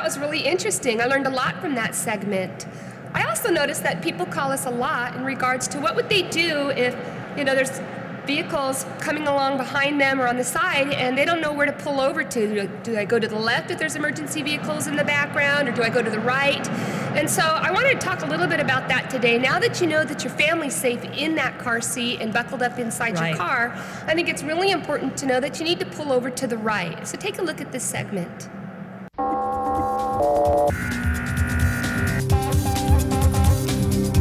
was really interesting. I learned a lot from that segment. I also noticed that people call us a lot in regards to what would they do if, there's vehicles coming along behind them or on the side and they don't know where to pull over to. Do I go to the left if there's emergency vehicles in the background, or do I go to the right? And so I wanted to talk a little bit about that today. Now that you know that your family's safe in that car seat and buckled up inside your car, I think it's really important to know that you need to pull over to the right. So take a look at this segment.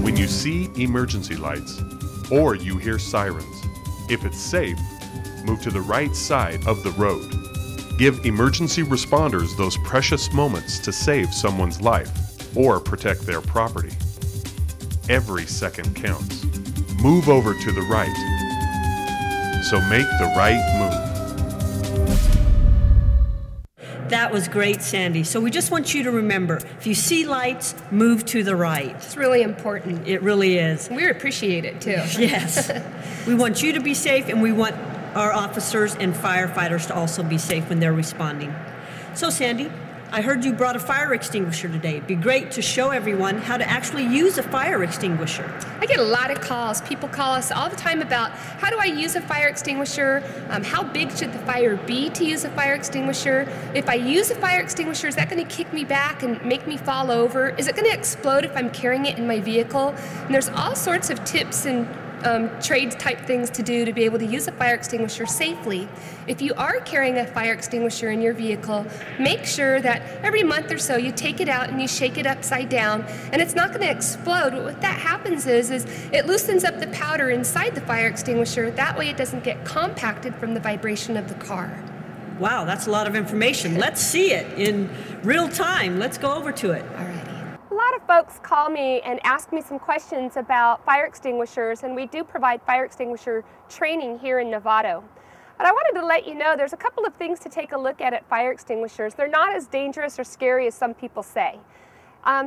When you see emergency lights or you hear sirens, if it's safe, move to the right side of the road. Give emergency responders those precious moments to save someone's life or protect their property. Every second counts. Move over to the right. So make the right move. That was great, Sandy. So we just want you to remember, if you see lights, move to the right. It's really important. It really is. We appreciate it too. Yes. We want you to be safe, and we want our officers and firefighters to also be safe when they're responding. So Sandy, I heard you brought a fire extinguisher today. It'd be great to show everyone how to actually use a fire extinguisher. I get a lot of calls. People call us all the time about how do I use a fire extinguisher? How big should the fire be to use a fire extinguisher? If I use a fire extinguisher, is that going to kick me back and make me fall over? Is it going to explode if I'm carrying it in my vehicle? And there's all sorts of tips and trade type things to do to be able to use a fire extinguisher safely. If you are carrying a fire extinguisher in your vehicle, make sure that every month or so you take it out and you shake it upside down, and it's not going to explode. But what that happens is it loosens up the powder inside the fire extinguisher. That way it doesn't get compacted from the vibration of the car. Wow, that's a lot of information. Let's see it in real time. Let's go over to it. All right. A lot of folks call me and ask me some questions about fire extinguishers, and we do provide fire extinguisher training here in Novato. But I wanted to let you know there's a couple of things to take a look at fire extinguishers. They're not as dangerous or scary as some people say.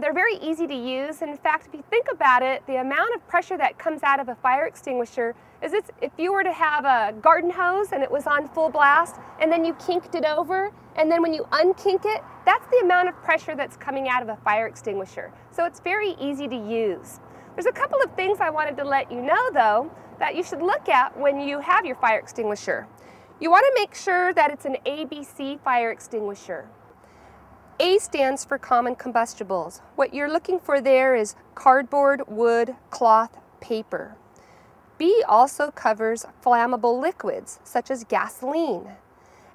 They're very easy to use. In fact, if you think about it, the amount of pressure that comes out of a fire extinguisher is if you were to have a garden hose and it was on full blast, and then you kinked it over, and then when you unkink it, that's the amount of pressure that's coming out of a fire extinguisher. So it's very easy to use. There's a couple of things I wanted to let you know, though, that you should look at when you have your fire extinguisher. You want to make sure that it's an ABC fire extinguisher. A stands for common combustibles. What you're looking for there is cardboard, wood, cloth, paper. B also covers flammable liquids, such as gasoline.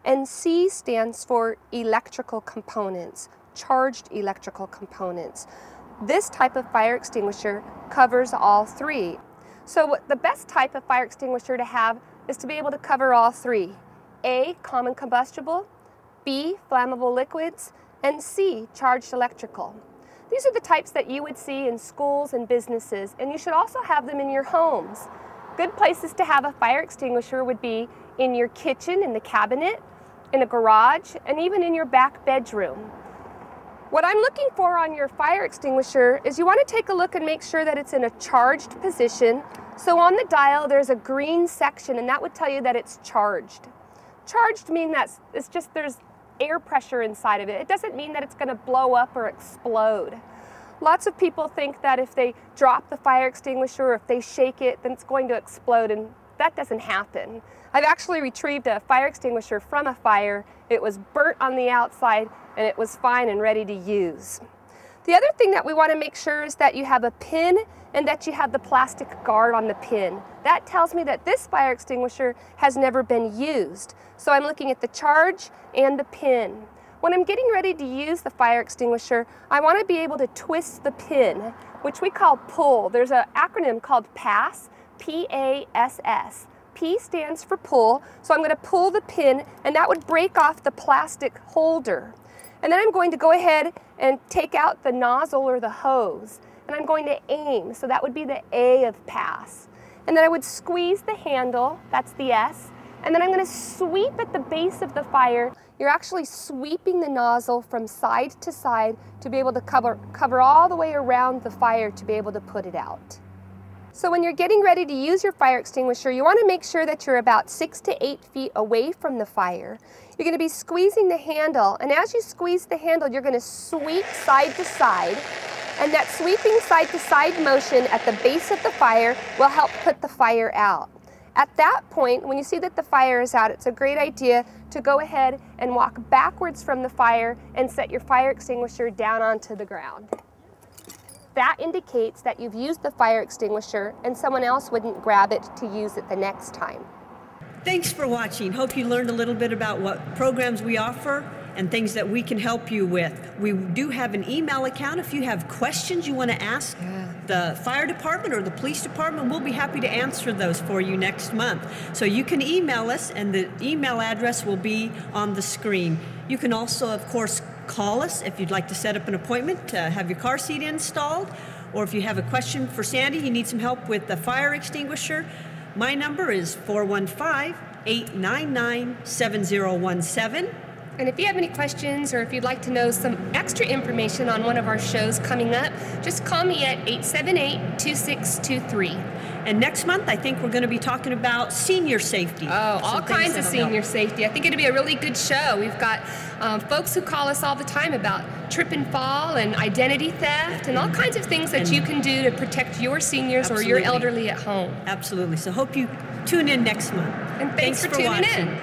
And C stands for electrical components, charged electrical components. This type of fire extinguisher covers all three. So the best type of fire extinguisher to have is to be able to cover all three. A, common combustible, B, flammable liquids, and C, charged electrical. These are the types that you would see in schools and businesses, and you should also have them in your homes. Good places to have a fire extinguisher would be in your kitchen, in the cabinet, in a garage, and even in your back bedroom. What I'm looking for on your fire extinguisher is you want to take a look and make sure that it's in a charged position. So on the dial there's a green section, and that would tell you that it's charged. Charged means that it's just there's air pressure inside of it. It doesn't mean that it's going to blow up or explode. Lots of people think that if they drop the fire extinguisher or if they shake it, then it's going to explode, and that doesn't happen. I've actually retrieved a fire extinguisher from a fire. It was burnt on the outside and it was fine and ready to use. The other thing that we want to make sure is that you have a pin and that you have the plastic guard on the pin. That tells me that this fire extinguisher has never been used. So I'm looking at the charge and the pin. When I'm getting ready to use the fire extinguisher, I want to be able to twist the pin, which we call pull. There's an acronym called PASS, P-A-S-S. P stands for pull, so I'm going to pull the pin, and that would break off the plastic holder. And then I'm going to go ahead and take out the nozzle or the hose, and I'm going to aim, so that would be the A of pass. And then I would squeeze the handle, that's the S, and then I'm going to sweep at the base of the fire. You're actually sweeping the nozzle from side to side to be able to cover all the way around the fire to be able to put it out. So when you're getting ready to use your fire extinguisher, you want to make sure that you're about 6 to 8 feet away from the fire. You're going to be squeezing the handle, and as you squeeze the handle, you're going to sweep side to side. And that sweeping side to side motion at the base of the fire will help put the fire out. At that point, when you see that the fire is out, it's a great idea to go ahead and walk backwards from the fire and set your fire extinguisher down onto the ground. That indicates that you've used the fire extinguisher and someone else wouldn't grab it to use it the next time. Thanks for watching. Hope you learned a little bit about what programs we offer and things that we can help you with. We do have an email account. If you have questions you want to ask the fire department or the police department, we'll be happy to answer those for you next month. So you can email us, and the email address will be on the screen. You can also, of course, call us if you'd like to set up an appointment to have your car seat installed, or if you have a question for Sandy, you need some help with the fire extinguisher. My number is 415-899-7017. And if you have any questions or if you'd like to know some extra information on one of our shows coming up, just call me at 878-2623. And next month, I think we're going to be talking about senior safety. Oh, all kinds of senior safety. I think it'll be a really good show. We've got folks who call us all the time about trip and fall and identity theft and all kinds of things that you can do to protect your seniors or your elderly at home. Absolutely. So hope you tune in next month. And thanks for tuning in.